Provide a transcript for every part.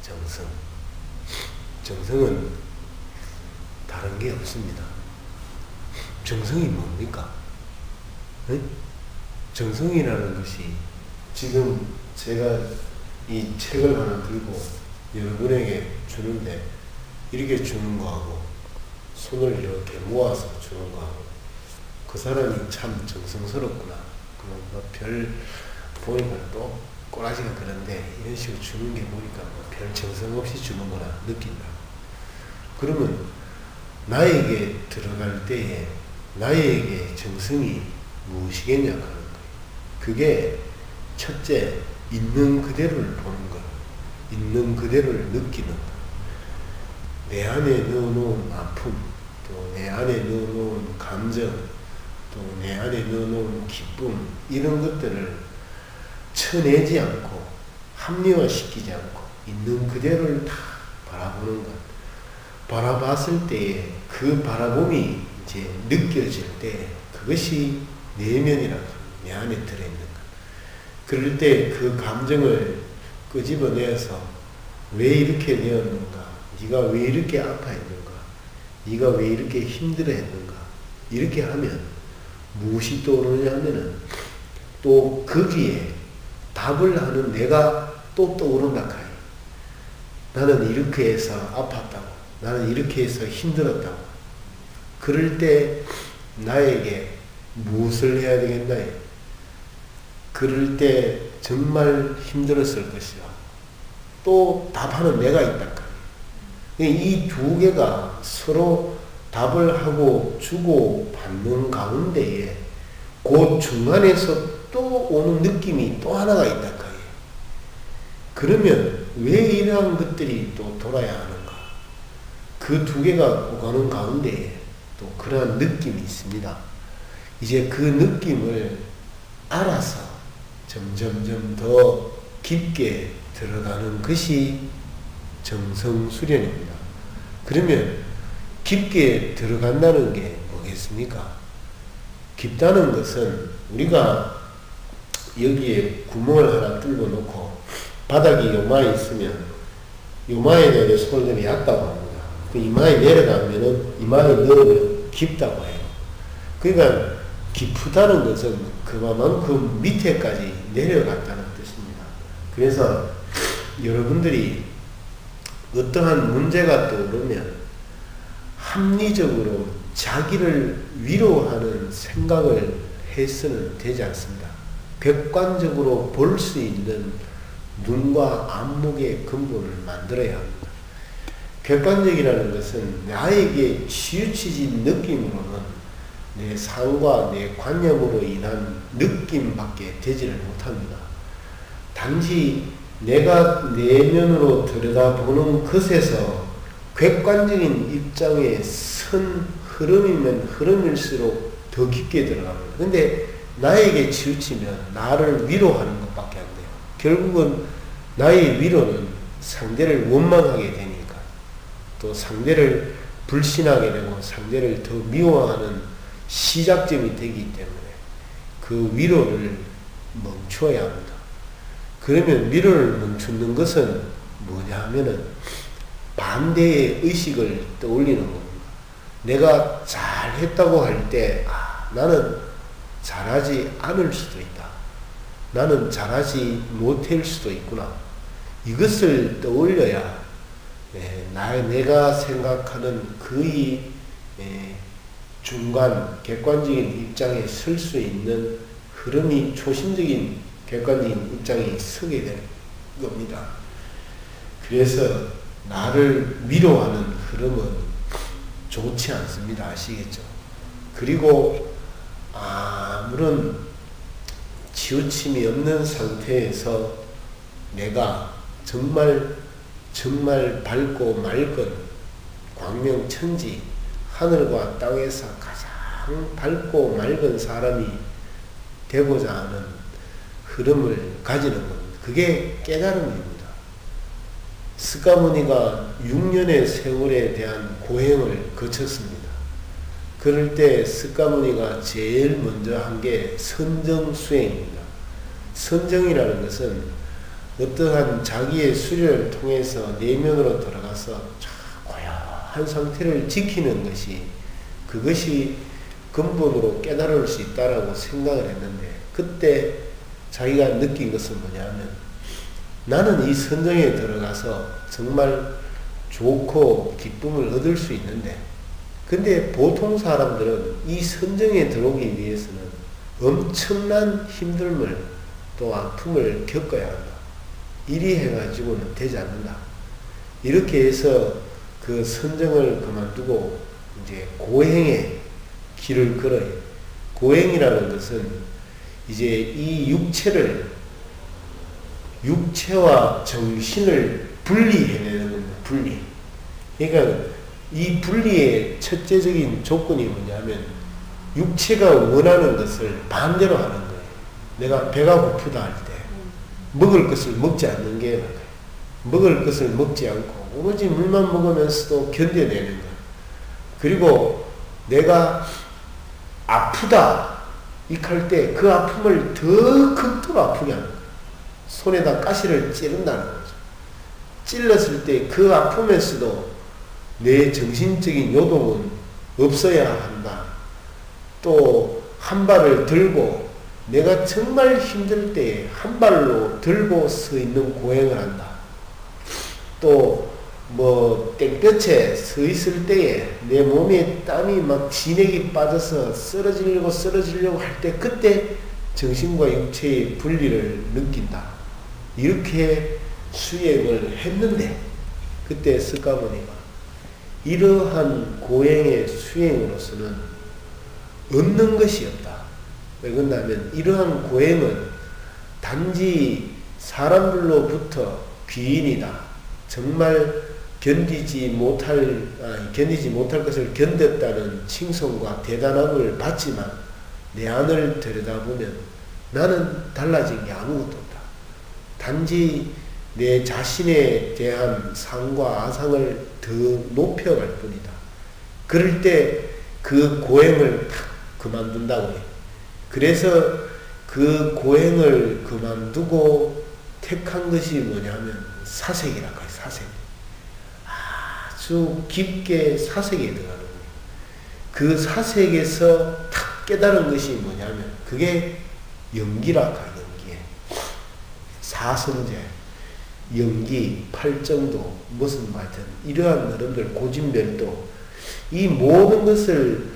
정성. 정성은 다른 게 없습니다. 정성이 뭡니까? 네? 정성이라는 것이 지금 제가 이 책을 하나 들고 여러분에게 주는데 이렇게 주는 거하고 손을 이렇게 모아서 주는 거하고 그 사람이 참 정성스럽구나. 별 보니까 또 꼬라지가 그런데 이런 식으로 주는 게 보니까 별 정성 없이 주는구나 느낀다. 그러면 나에게 들어갈 때에 나에게 정성이 무엇이겠냐 하는 거예요. 그게 첫째, 있는 그대로를 보는 것, 있는 그대로를 느끼는 것, 내 안에 넣어놓은 아픔, 또 내 안에 넣어놓은 감정, 또 내 안에 넣어놓은 기쁨, 이런 것들을 쳐내지 않고 합리화시키지 않고 있는 그대로를 다 바라보는 것. 바라봤을 때에 그 바라봄이 이제 느껴질 때 그것이 내면이라고 내 안에 들어있는 것. 그럴 때 그 감정을 끄집어내서 왜 이렇게 되었는가? 네가 왜 이렇게 아파했는가? 네가 왜 이렇게 힘들어했는가? 이렇게 하면 무엇이 떠오르냐 하면은 또 거기에 답을 하는 내가 또 떠오른다 카이. 나는 이렇게 해서 아팠다고. 나는 이렇게 해서 힘들었다고. 그럴 때 나에게 무엇을 해야 되겠나요? 그럴 때 정말 힘들었을 것이다. 또 답하는 내가 있다. 이 두 개가 서로 답을 하고 주고 받는 가운데에 그 중간에서 또 오는 느낌이 또 하나가 있다. 그러면 왜 이러한 것들이 또 돌아야 하는가? 그 두 개가 오가는 가운데에 또 그러한 느낌이 있습니다. 이제 그 느낌을 알아서 점점점 더 깊게 들어가는 것이 정성수련입니다. 그러면 깊게 들어간다는 게 뭐겠습니까? 깊다는 것은 우리가 여기에 구멍을 하나 뚫어 놓고 바닥이 요마에 있으면 요마에 내려 손을 내면 얕다고 합니다. 그 이마에 내려가면은 이마에 넣으면 깊다고 해요. 그러니까 깊다는 것은 그만큼 밑에까지 내려갔다는 뜻입니다. 그래서 여러분들이 어떠한 문제가 떠오르면 합리적으로 자기를 위로하는 생각을 해서는 되지 않습니다. 객관적으로 볼 수 있는 눈과 안목의 근본을 만들어야 합니다. 객관적이라는 것은 나에게 치우쳐진 느낌으로는 내 삶과 내 관념으로 인한 느낌밖에 되지를 못합니다. 단지 내가 내면으로 들여다보는 것에서 객관적인 입장에 선 흐름이면 흐름일수록 더 깊게 들어갑니다. 근데 나에게 치우치면 나를 위로하는 것밖에 안 돼요. 결국은 나의 위로는 상대를 원망하게 되니까 또 상대를 불신하게 되고 상대를 더 미워하는 시작점이 되기 때문에 그 위로를 멈춰야 합니다. 그러면 위로를 멈추는 것은 뭐냐 하면은 반대의 의식을 떠올리는 겁니다. 내가 잘했다고 할 때 나는 잘하지 않을 수도 있다. 나는 잘하지 못할 수도 있구나. 이것을 떠올려야 내가 생각하는 그의 중간 객관적인 입장에 설 수 있는 흐름이 초심적인 객관적인 입장에 서게 되는 겁니다. 그래서 나를 위로하는 흐름은 좋지 않습니다. 아시겠죠? 그리고 아무런 치우침이 없는 상태에서 내가 정말 밝고 맑은 광명천지 하늘과 땅에서 가장 밝고 맑은 사람이 되고자 하는 흐름을 가지는 겁니다. 그게 깨달음입니다. 스가모니가 6년의 세월에 대한 고행을 거쳤습니다. 그럴 때 스가모니가 제일 먼저 한 게 선정수행입니다. 선정이라는 것은 어떠한 자기의 수련을 통해서 내면으로 들어가서 고요한 상태를 지키는 것이, 그것이 근본으로 깨달을 수 있다라고 생각을 했는데, 그때 자기가 느낀 것은 뭐냐면, 나는 이 선정에 들어가서 정말 좋고 기쁨을 얻을 수 있는데, 근데 보통 사람들은 이 선정에 들어오기 위해서는 엄청난 힘듦을 또 아픔을 겪어야 한다. 이리 해가지고는 되지 않는다. 이렇게 해서 그 선정을 그만두고 이제 고행의 길을 걸어요. 고행이라는 것은 이제 이 육체와 정신을 분리해내는 겁니다. 분리. 그러니까 이 분리의 첫째적인 조건이 뭐냐면, 육체가 원하는 것을 반대로 하는 거예요. 내가 배가 고프다 할 때 먹을 것을 먹지 않는 게 맞아요. 먹을 것을 먹지 않고 오로지 물만 먹으면서도 견뎌내는 거예요. 그리고 내가 아프다 이할 때 그 아픔을 더 극도로 아프게 하는 거예요. 손에다 가시를 찌른다는 거죠. 찔렀을 때 그 아픔에서도 내 정신적인 요동은 없어야 한다. 또 한 발을 들고 내가 정말 힘들 때에 한 발로 들고 서 있는 고행을 한다. 또 뭐 땡볕에 서 있을 때에 내 몸에 땀이 막 진액이 빠져서 쓰러지려고 할 때, 그때 정신과 육체의 분리를 느낀다. 이렇게 수행을 했는데, 그때 석가모니가 이러한 고행의 수행으로서는 얻는 것이 없다. 왜 그러냐면 이러한 고행은 단지 사람들로부터 귀인이다. 정말 견디지 못할 것을 견뎠다는 칭송과 대단함을 받지만, 내 안을 들여다보면 나는 달라진 게 아무것도 없다. 단지 내 자신에 대한 상과 아상을 더 높여갈 뿐이다. 그럴 때 그 고행을 탁 그만둔다고 해요. 그래서 그 고행을 그만두고 택한 것이 뭐냐면 사색이라고 해요. 사색. 아주 깊게 사색에 들어가는 거예요. 그 사색에서 탁 깨달은 것이 뭐냐면 그게 연기라고 해요. 연기. 사성제, 연기, 팔정도, 무슨 말든 이러한 여러분들 고진별도, 이 모든 것을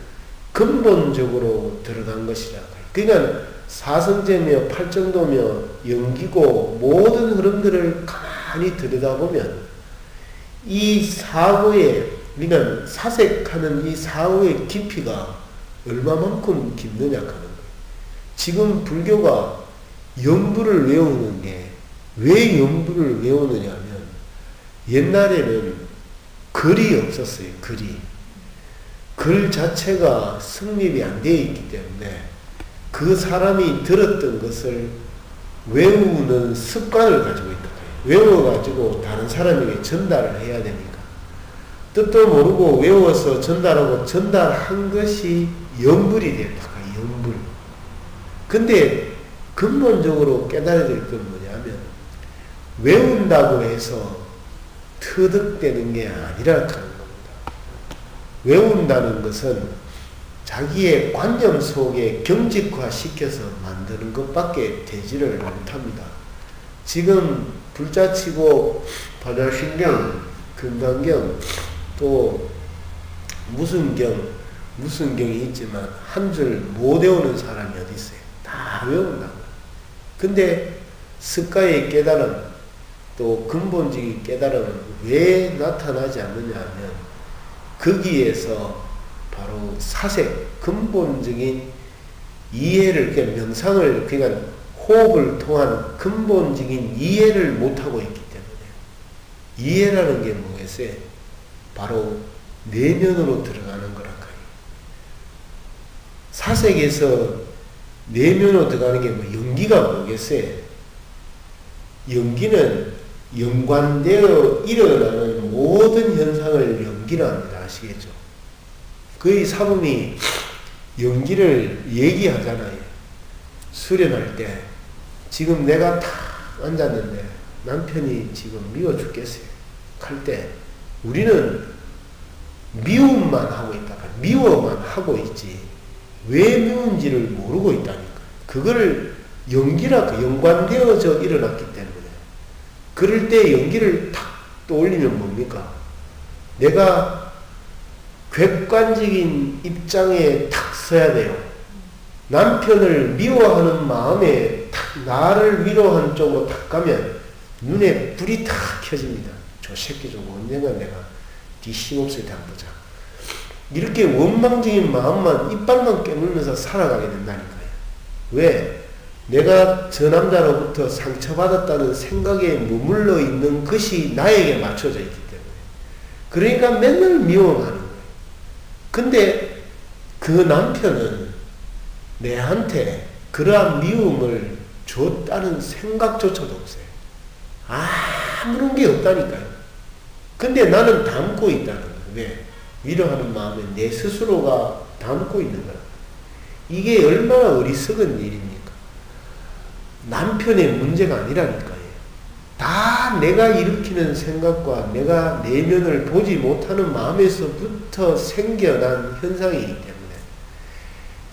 근본적으로 들어간 것이라고 해요. 그러니까 사성제며 팔정도며 연기고 모든 흐름들을 가만히 들여다보면 이 사고의, 그러니까 사색하는 이 사고의 깊이가 얼마만큼 깊느냐 하는 거예요. 지금 불교가 연부를 외우는 게, 왜 연부를 외우느냐 하면, 옛날에는 글이 없었어요. 글 자체가 성립이 안 되어 있기 때문에 그 사람이 들었던 것을 외우는 습관을 가지고 있다. 외워가지고 다른 사람에게 전달을 해야 되니까 뜻도 모르고 외워서 전달하고 전달한 것이 연불이 됐다. 연불. 근데 근본적으로 깨달아야 될 건 뭐냐면, 외운다고 해서 터득되는 게 아니라 하는 겁니다. 외운다는 것은 자기의 관념 속에 경직화시켜서 만드는 것밖에 되지를 못합니다. 지금 불자치고 반야신경, 금강경, 또 무슨 경이 있지만 한 줄 못 외우는 사람이 어디 있어요? 다 외운다고. 근데 습가의 깨달음, 또 근본적인 깨달음은 왜 나타나지 않느냐 하면, 거기에서 바로 사색, 근본적인 이해를, 그러니까 명상을, 그러니까 호흡을 통한 근본적인 이해를 못하고 있기 때문에, 이해라는 게 뭐겠어요? 바로 내면으로 들어가는 거란 거예요. 사색에서 내면으로 들어가는 게 뭐, 연기가 뭐겠어요? 연기는 연관되어 일어나는 모든 현상을 연기라 합니다. 아시겠죠? 거의 사범이 연기를 얘기하잖아요. 수련할 때. 지금 내가 탁 앉았는데 남편이 지금 미워 죽겠어요. 할 때 우리는 미움만 하고 있다가 미워만 하고 있지 왜 미운지를 모르고 있다니까. 그거를 연기라 연관되어져 일어났기 때문에. 그럴 때 연기를 탁 떠올리면 뭡니까? 내가 객관적인 입장에 탁 서야 돼요. 남편을 미워하는 마음에 탁 나를 위로하는 쪽으로 탁 가면 눈에 불이 탁 켜집니다. 저 새끼 좀 언젠가 내가 네 힘없을 때 한번 보자. 이렇게 원망적인 마음만 이빨만 깨물면서 살아가게 된다니까요. 왜? 내가 저 남자로부터 상처받았다는 생각에 머물러 있는 것이 나에게 맞춰져 있기 때문에. 그러니까 맨날 미워하는 거예요. 근데 그 남편은 내한테 그러한 미움을 줬다는 생각조차도 없어요. 아무런 게 없다니까요. 근데 나는 담고 있다는 거예요. 왜? 위로하는 마음에 내 스스로가 담고 있는 거야. 이게 얼마나 어리석은 일입니까? 남편의 문제가 아니라니까요. 다 내가 일으키는 생각과 내가 내면을 보지 못하는 마음에서부터 생겨난 현상이기 때문에.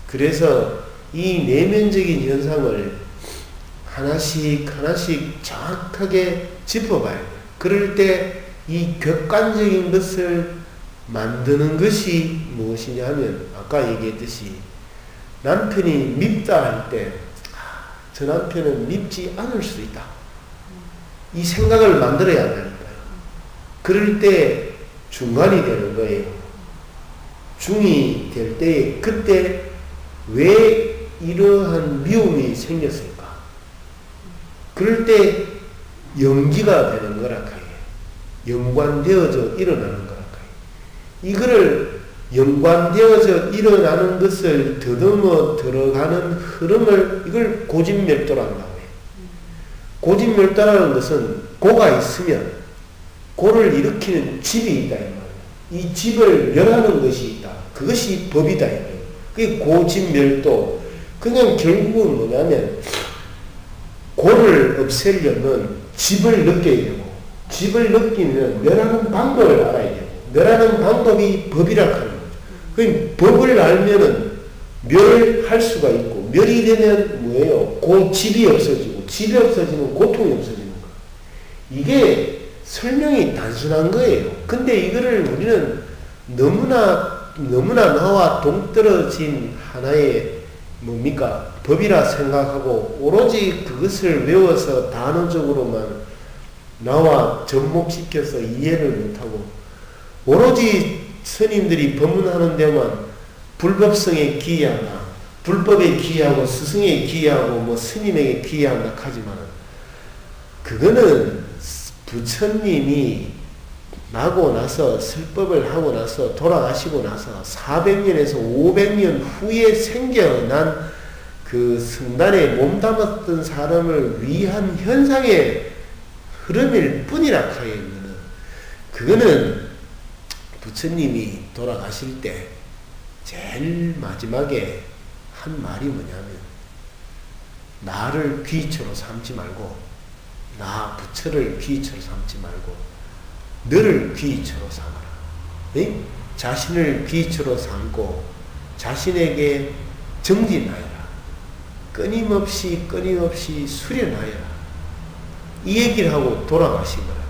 그래서 이 내면적인 현상을 하나씩 정확하게 짚어봐야 돼요. 그럴 때 이 객관적인 것을 만드는 것이 무엇이냐 하면 아까 얘기했듯이 남편이 밉다 할 때 저 남편은 밉지 않을 수 있다. 이 생각을 만들어야 한다니까요. 그럴 때 중간이 되는 거예요. 중이 될 때 그때 왜 이러한 미움이 생겼을까? 그럴 때 연기가 되는 거라카요. 연관되어져 일어나는 거라카요. 이거를 연관되어져 일어나는 것을 더듬어 들어가는 흐름을 이걸 고진멸도라고 해요. 고진멸도라는 것은 고가 있으면 고를 일으키는 집이 있다 이 말이에요. 이 집을 멸하는 것이 있다. 그것이 법이다 이 말이에요. 그게 고진멸도. 그냥 결국은 뭐냐면 고를 없애려면 집을 느껴야 되고 집을 느끼면 멸하는 방법을 알아야 되고 멸하는 방법이 법이라 하는 거죠. 그 법을 알면은 멸할 수가 있고 멸이 되면 뭐예요? 집이 없어지고 집이 없어지면 고통이 없어지는 거예요. 이게 설명이 단순한 거예요. 근데 이거를 우리는 너무나 나와 동떨어진 하나의 뭡니까? 법이라 생각하고 오로지 그것을 외워서 단어적으로만 나와 접목시켜서 이해를 못하고 오로지 스님들이 법문하는 데만 불법성에 기이한다. 불법에 기이하고 스승에 기이하고 뭐 스님에게 기이한다 하지만 그거는 부처님이 나고 나서 설법을 하고 나서 돌아가시고 나서 400년에서 500년 후에 생겨난 그 성단에 몸담았던 사람을 위한 현상의 흐름일 뿐이라 하여는 그거는 부처님이 돌아가실 때 제일 마지막에 한 말이 뭐냐면 나를 귀처로 삼지 말고 나 부처를 귀처로 삼지 말고 너를 귀처로 삼아라. 네? 자신을 귀처로 삼고 자신에게 정진하여라. 끊임없이 수련하여라. 이 얘기를 하고 돌아가신 거랄까요.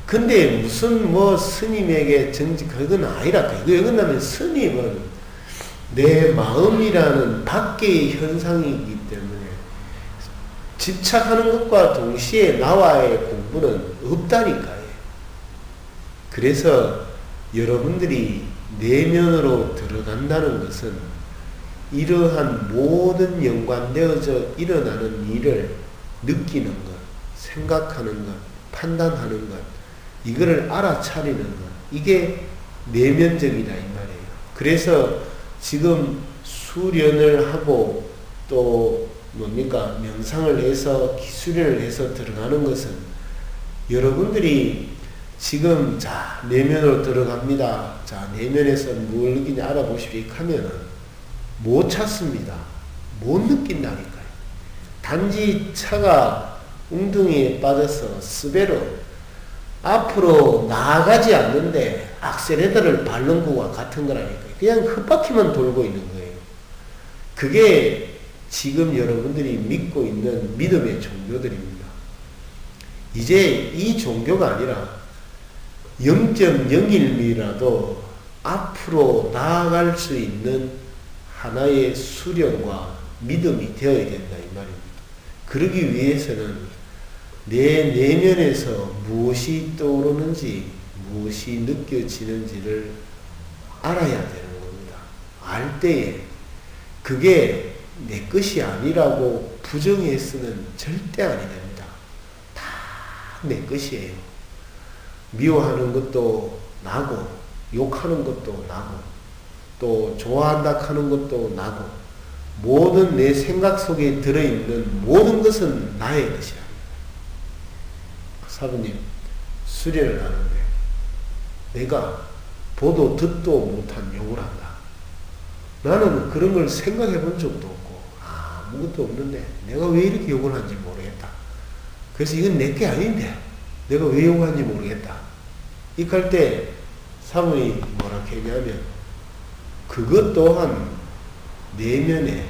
근데 무슨 뭐 스님에게 그건 아니랄까요. 왜냐하면 스님은 내 마음이라는 밖의 현상이기 때문에 집착하는 것과 동시에 나와의 공부는 없다니까요. 그래서 여러분들이 내면으로 들어간다는 것은 이러한 모든 연관되어져 일어나는 일을 느끼는 것, 생각하는 것, 판단하는 것, 이거를 알아차리는 것, 이게 내면적이다 이 말이에요. 그래서 지금 수련을 하고 또 뭡니까? 명상을 해서 기수련을 해서 들어가는 것은 여러분들이 지금 자 내면으로 들어갑니다. 자 내면에서 뭘 느끼냐 알아보십시오 하면은 못 찾습니다. 못 느낀다니까요. 단지 차가 웅덩이에 빠져서 스베르 앞으로 나아가지 않는데 악셀레터를 밟는 것과 같은 거라니까. 그냥 흙바퀴만 돌고 있는 거예요. 그게 지금 여러분들이 믿고 있는 믿음의 종교들입니다. 이제 이 종교가 아니라 0.01mm라도 앞으로 나아갈 수 있는 하나의 수련과 믿음이 되어야 된다 이 말입니다. 그러기 위해서는 내 내면에서 무엇이 떠오르는지 무엇이 느껴지는지를 알아야 되는 겁니다. 알 때에 그게 내 것이 아니라고 부정해서는 절대 아니 됩니다. 다 내 것이에요. 미워하는 것도 나고 욕하는 것도 나고 또 좋아한다 하는 것도 나고 모든 내 생각 속에 들어있는 모든 것은 나의 것이 아닙니다. 사부님 수련을 하는데 내가 보도 듣도 못한 욕을 한다. 나는 그런 걸 생각해 본 적도 없고 아무것도 없는데 내가 왜 이렇게 욕을 하는지 모르겠다. 그래서 이건 내 게 아닌데 내가 왜 욕을 하는지 모르겠다. 이럴 때 사부님이 뭐라 했냐면 그것 또한 내면에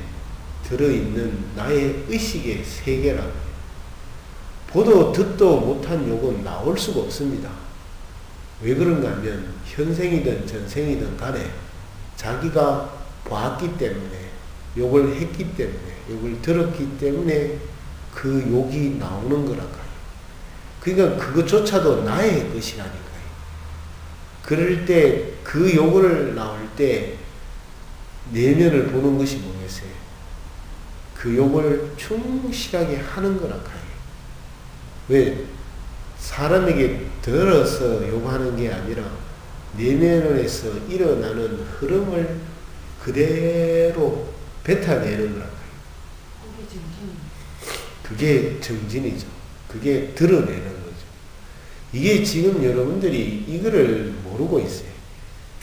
들어있는 나의 의식의 세계라고 해요. 보도 듣도 못한 욕은 나올 수가 없습니다. 왜 그런가 하면 현생이든 전생이든 간에 자기가 봤기 때문에 욕을 했기 때문에 욕을 들었기 때문에 그 욕이 나오는 거라까요. 그러니까 그것조차도 나의 것이라니까요. 그럴 때 그 욕을 나올 때 내면을 보는 것이 뭐겠어요? 그 욕을 충실하게 하는 거라까요. 왜? 사람에게 들어서 욕하는 게 아니라 내면에서 일어나는 흐름을 그대로 뱉어내는 거라까요. 그게 정진이죠. 그게 드러내는 거죠. 이게 지금 여러분들이 이거를 모르고 있어요.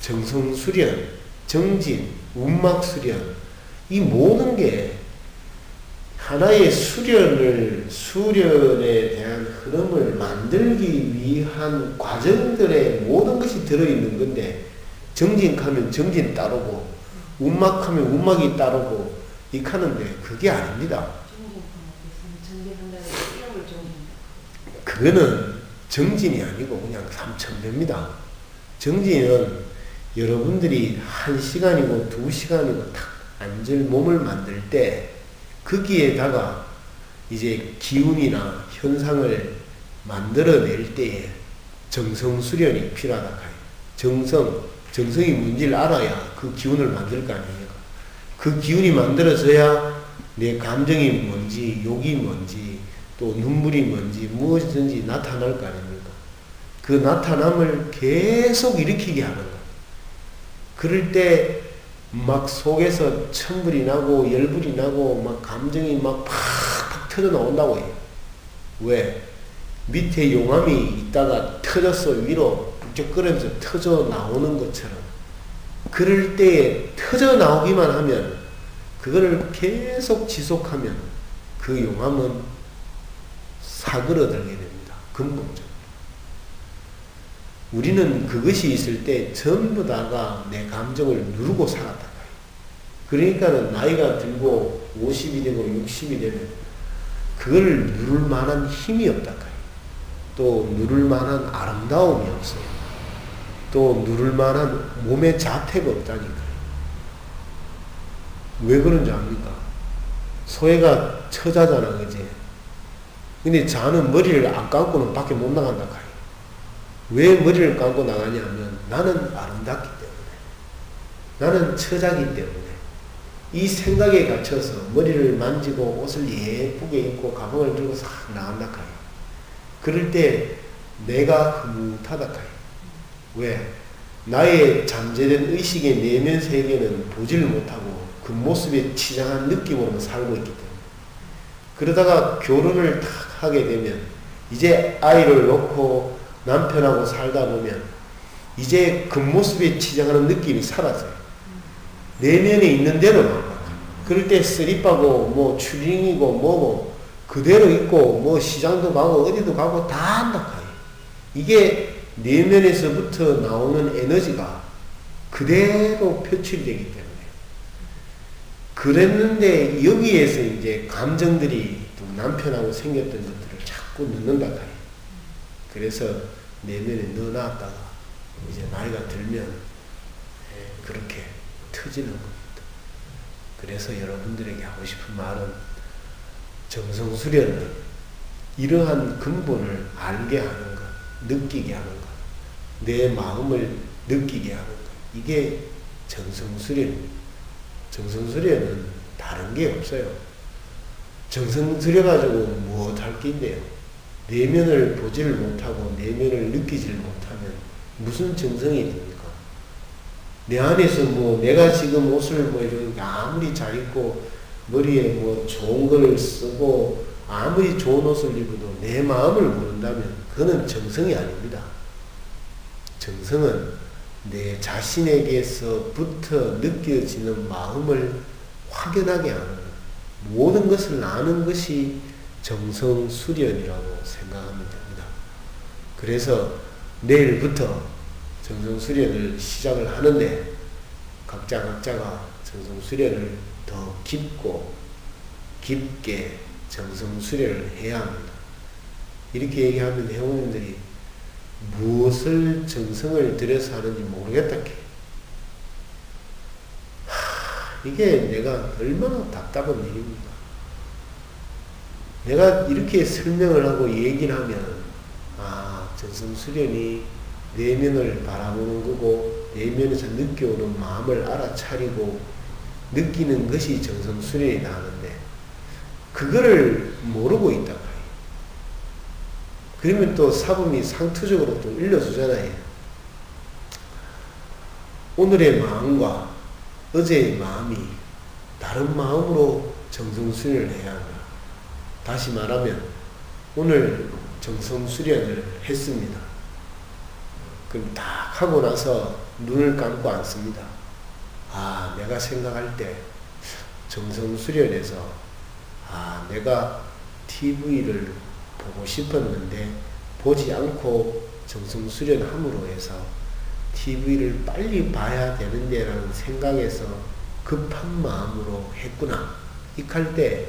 정성수련, 정진, 운막수련, 이 모든 게 하나의 수련에 대한 흐름을 만들기 위한 과정들의 모든 것이 들어있는 건데, 정진하면 정진 따르고, 운막하면 운막이 따르고, 이 하는데, 그게 아닙니다. 그거는 정진이 아니고 그냥 삼천배입니다. 정진은 여러분들이 1시간이고 2시간이고 탁 앉을 몸을 만들 때 거기에다가 이제 기운이나 현상을 만들어낼 때에 정성수련이 필요하다 해요. 정성이 뭔지를 알아야 그 기운을 만들 거 아닙니까? 그 기운이 만들어져야 내 감정이 뭔지, 욕이 뭔지, 또 눈물이 뭔지, 무엇이든지 나타날 거 아닙니까? 그 나타남을 계속 일으키게 하는 거예요. 그럴 때 막 속에서 천불이 나고 열불이 나고 막 감정이 막 팍팍 터져 나온다고 해요. 왜? 밑에 용암이 있다가 터져서 위로 북적거리면서 터져 나오는 것처럼, 그럴 때에 터져 나오기만 하면 그거를 계속 지속하면 그 용암은 사그러들게 됩니다. 근본적으로. 우리는 그것이 있을 때 전부 다가 내 감정을 누르고 살았다. 그러니까는 나이가 들고 50이 되고 60이 되면 그걸 누를 만한 힘이 없다. 또 누를 만한 아름다움이 없어요. 또 누를 만한 몸의 자태가 없다니까요. 왜 그런지 압니까? 소애가 처자잖아, 그지? 근데 자는 머리를 안 감고는 밖에 못 나간다. 왜 머리를 감고 나가냐면 나는 아름답기 때문에, 나는 처자기 때문에 이 생각에 갇혀서 머리를 만지고 옷을 예쁘게 입고 가방을 들고 싹 나간다. 그럴 때 내가 흐뭇하다. 왜? 나의 잠재된 의식의 내면 세계는 보지를 못하고 그 모습에 치장한 느낌으로만 살고 있기 때문에. 그러다가 결혼을 탁 하게 되면 이제 아이를 놓고 남편하고 살다 보면 이제 그 모습에 치장하는 느낌이 사라져요. 내면에 있는 대로만. 그럴 때 쓰리빠고 뭐 추링이고 뭐고 그대로 있고 뭐 시장도 가고 어디도 가고 다 한다 카이. 이게 내면에서부터 나오는 에너지가 그대로 표출이 되기 때문에 그랬는데 여기에서 이제 감정들이 또 남편하고 생겼던 것들을 자꾸 넣는다 카이. 그래서 내면에 넣어놨다가 이제 나이가 들면 그렇게 터지는 겁니다. 그래서 여러분들에게 하고 싶은 말은 정성수련은 이러한 근본을 알게 하는 것, 느끼게 하는 것, 내 마음을 느끼게 하는 것, 이게 정성수련입니다. 정성수련은 다른 게 없어요. 정성들여가지고 무엇할 게 있네요. 내면을 보지를 못하고 내면을 느끼지를 못하면 무슨 정성이 됩니까? 내 안에서 뭐 내가 지금 옷을 뭐 이렇게 아무리 잘 입고 머리에 뭐 좋은 걸 쓰고 아무리 좋은 옷을 입어도 내 마음을 모른다면 그거는 정성이 아닙니다. 정성은 내 자신에게서부터 느껴지는 마음을 확연하게 하는 모든 것을 아는 것이 정성수련이라고 생각하면 됩니다. 그래서 내일부터 정성수련을 시작을 하는데 각자가 정성수련을 더 깊고 깊게 정성수련을 해야 합니다. 이렇게 얘기하면 회원님들이 무엇을 정성을 들여서 하는지 모르겠다. 이게 내가 얼마나 답답한 일입니까? 내가 이렇게 설명을 하고 얘기를 하면 정성수련이 내면을 바라보는 거고 내면에서 느껴오는 마음을 알아차리고 느끼는 것이 정성수련이다 하는데 그거를 모르고 있다. 그러면 또 사범이 상투적으로 또 일러주잖아요. 오늘의 마음과 어제의 마음이 다른 마음으로 정성수련을 해야 한다. 다시 말하면 오늘 정성수련을 했습니다. 그럼 딱 하고 나서 눈을 감고 앉습니다. 내가 생각할 때 정성수련해서 내가 TV를 보고 싶었는데 보지 않고 정성수련함으로 해서 TV를 빨리 봐야 되는데 라는 생각에서 급한 마음으로 했구나. 이할 때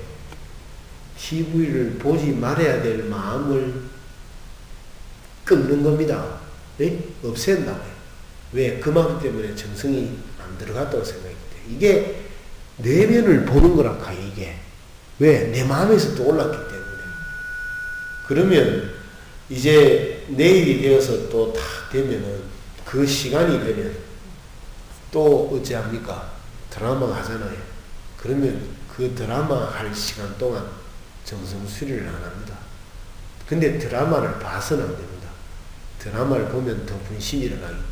TV를 보지 말아야 될 마음을 끊는 겁니다. 네? 없앤다고요. 왜? 그 마음 때문에 정성이 안 들어갔다고 생각했기 때문에. 이게 내면을 보는 거라카 이게. 왜? 내 마음에서 또 올랐기 때문에. 그러면 이제 내일이 되어서 또 다 되면은 그 시간이 되면 또 어찌합니까? 드라마 하잖아요. 그러면 그 드라마 할 시간 동안 정성수련을 안 합니다. 근데 드라마를 봐서는 안 됩니다. 드라마를 보면 더 분심이 일어나기 때문에.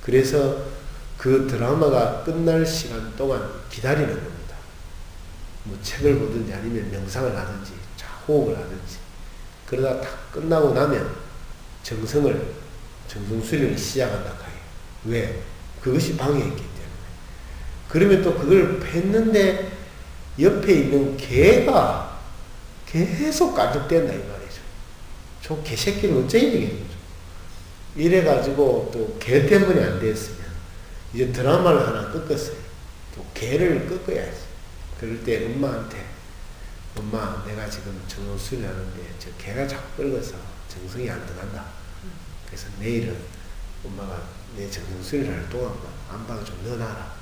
그래서 그 드라마가 끝날 시간 동안 기다리는 겁니다. 뭐 책을 보든지 아니면 명상을 하든지 호흡을 하든지. 그러다 다 끝나고 나면 정성수련을 시작한다. 왜? 그것이 방해했기 때문에. 그러면 또 그걸 팼는데 옆에 있는 개가 계속 깐족된다 이 말이죠. 저 개새끼를 어쩌야 되겠노. 이래가지고 또 개 때문에 안 됐으면 이제 드라마를 하나 꺾었어요. 또 개를 꺾어야지. 그럴 때 엄마한테 엄마 내가 지금 정성수련 하는데 저 개가 자꾸 긁어서 정성이 안 들어간다. 그래서 내일은 엄마가 내 정성수련 할 동안 안방에 좀 넣어놔라.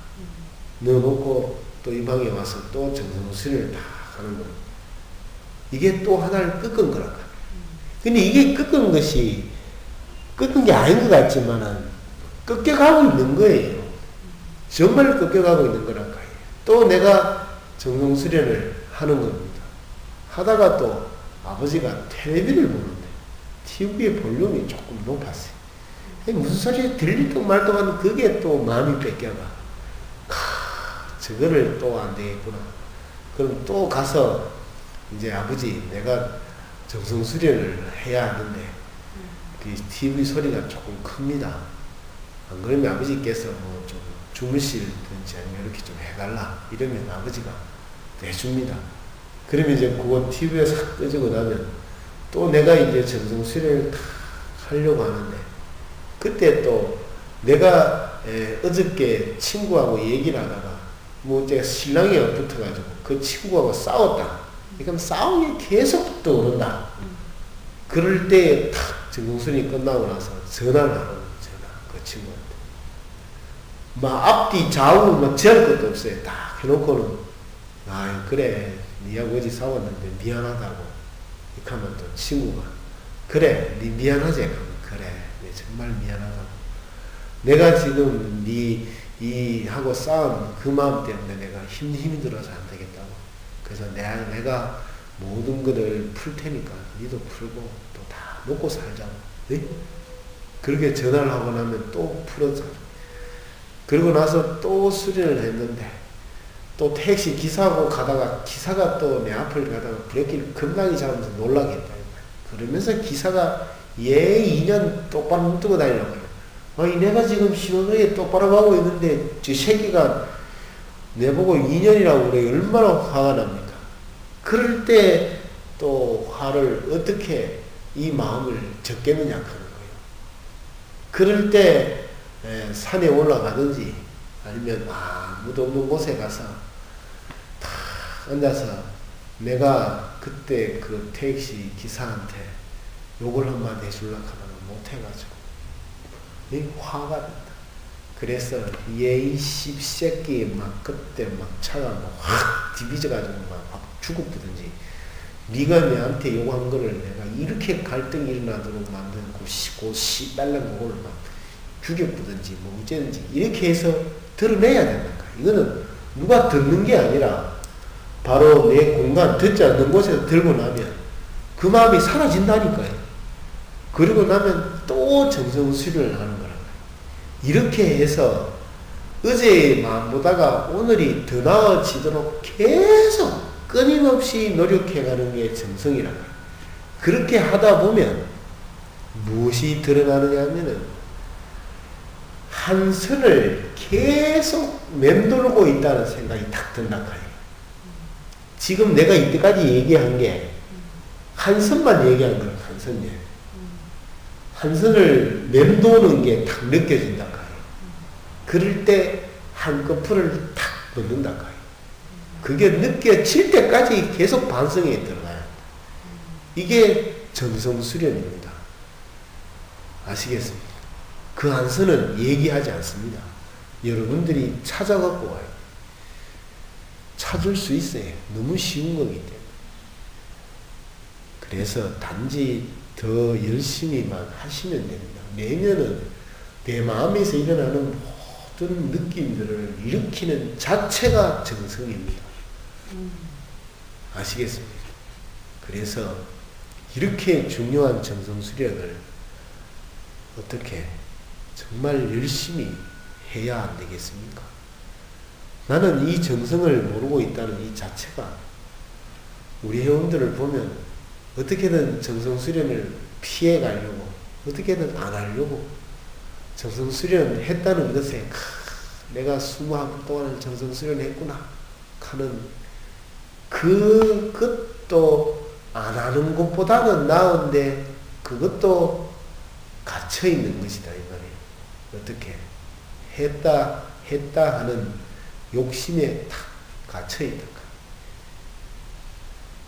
넣어놓고 또 이 방에 와서 또 정성수련을 다 하는 거예요. 이게 또 하나를 꺾은 거라고. 근데 이게 꺾은 것이 꺾은 게 아닌 것 같지만은 꺾여가고 있는 거예요. 정말 꺾여가고 있는 거라고. 또 내가 정성수련을 하는 겁니다. 하다가 또 아버지가 텔레비를 보는데 TV의 볼륨이 조금 높았어요. 무슨 소리 들리든 말든 그게 또 마음이 뺏겨가. 저거를 또 안 되겠구나. 그럼 또 가서 이제 아버지 내가 정성수련을 해야 하는데 그 TV 소리가 조금 큽니다. 안 그러면 아버지께서 뭐 좀 주무실든지 아니면 이렇게 좀 해달라. 이러면 아버지가 내줍니다. 그러면 이제 그거 TV에 싹 꺼지고 나면 또 내가 이제 정성 수련을 다 하려고 하는데, 그때 또 내가 어저께 친구하고 얘기를 하다가 뭐 이제 신랑이 붙어가지고 그 친구하고 싸웠다. 그러니까 싸움이 계속 떠오른다. 그럴 때 탁 정성술이 끝나고 나서 전화를 하는 거예요. 그 친구한테. 막 앞뒤 좌우 막 지할 것도 없어요. 딱 해놓고는, 아 그래 니하고 어제 싸웠는데 미안하다고. 이렇게 하면 또 친구가, 그래 니 미안하지? 그래 니 정말 미안하다고. 내가 지금 니 하고 싸운 그 마음 때문에 내가 힘이 들어서 안 되겠다고. 그래서 내가 모든 것을 풀 테니까 니도 풀고 또 다 먹고 살자고. 네? 그렇게 전화를 하고 나면 또 풀었죠. 그러고 나서 또 수련을 했는데, 또 택시 기사하고 가다가 기사가 또 내 앞을 가다가 브레이크를 겁나게 잡으면서 놀라겠다. 그러면서 기사가 얘 2년 똑바로 뜨고 다니라고 해요. 아니 내가 지금 신호등에 똑바로 가고 있는데 저 새끼가 내보고 2년이라고 그래. 얼마나 화가 납니까? 그럴 때 또 화를 어떻게 이 마음을 적겠느냐 하는 거예요. 그럴 때 산에 올라가든지 아니면 아무도 없는 곳에 가서 탁 앉아서 내가 그때 그 택시 기사한테 욕을 한마디 해주려고 하다가 못해가지고 화가 났다. 그래서 얘이 씹새끼 막 그때 막 차가 막 확 디비져가지고 막 죽었거든지. 네가 내한테 욕한 거를 내가 이렇게 갈등이 일어나도록 만든 그 씨발란 그걸 막 죽였거든지 뭐 어쨌든지 이렇게 해서 드러내야 된다. 이거는 누가 듣는 게 아니라 바로 내 공간, 듣지 않는 곳에서 들고 나면 그 마음이 사라진다니까요. 그리고 나면 또 정성수련을 하는 거라고요. 이렇게 해서 어제의 마음보다가 오늘이 더 나아지도록 계속 끊임없이 노력해가는 게 정성이라고요. 그렇게 하다 보면 무엇이 드러나느냐 하면은 한 선을 계속 맴돌고 있다는 생각이 탁 든다 카요. 지금 내가 이때까지 얘기한 게 한 선만 얘기한 거예요. 한 선이에요. 한 선을 맴도는 게 탁 느껴진다 카요. 그럴 때 한꺼풀을 탁 넣는다 카요. 그게 느껴질 때까지 계속 반성에 들어가요. 이게 정성수련입니다. 아시겠습니까? 그 한 선은 얘기하지 않습니다. 여러분들이 찾아갖고 와요. 찾을 수 있어요. 너무 쉬운 거기 때문에. 그래서 단지 더 열심히만 하시면 됩니다. 내면은 내 마음에서 일어나는 모든 느낌들을 일으키는 자체가 정성입니다. 아시겠습니까? 그래서 이렇게 중요한 정성수련을 어떻게 정말 열심히 해야 안 되겠습니까? 나는 이 정성을 모르고 있다는 이 자체가 우리 회원들을 보면 어떻게든 정성수련을 피해 가려고 어떻게든 안 하려고 정성수련을 했다는 것에 내가 20학 동안 정성수련을 했구나 하는 그것도 안 하는 것보다는 나은데 그것도 갇혀있는 것이다 이 말이에요. 어떻게 했다 하는 욕심에 탁 갇혀있다.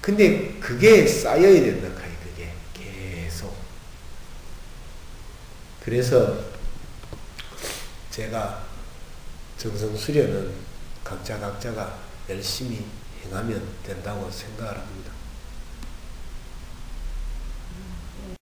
근데 그게 쌓여야 된다. 그게 계속. 그래서 제가 정성수련은 각자가 열심히 행하면 된다고 생각을 합니다.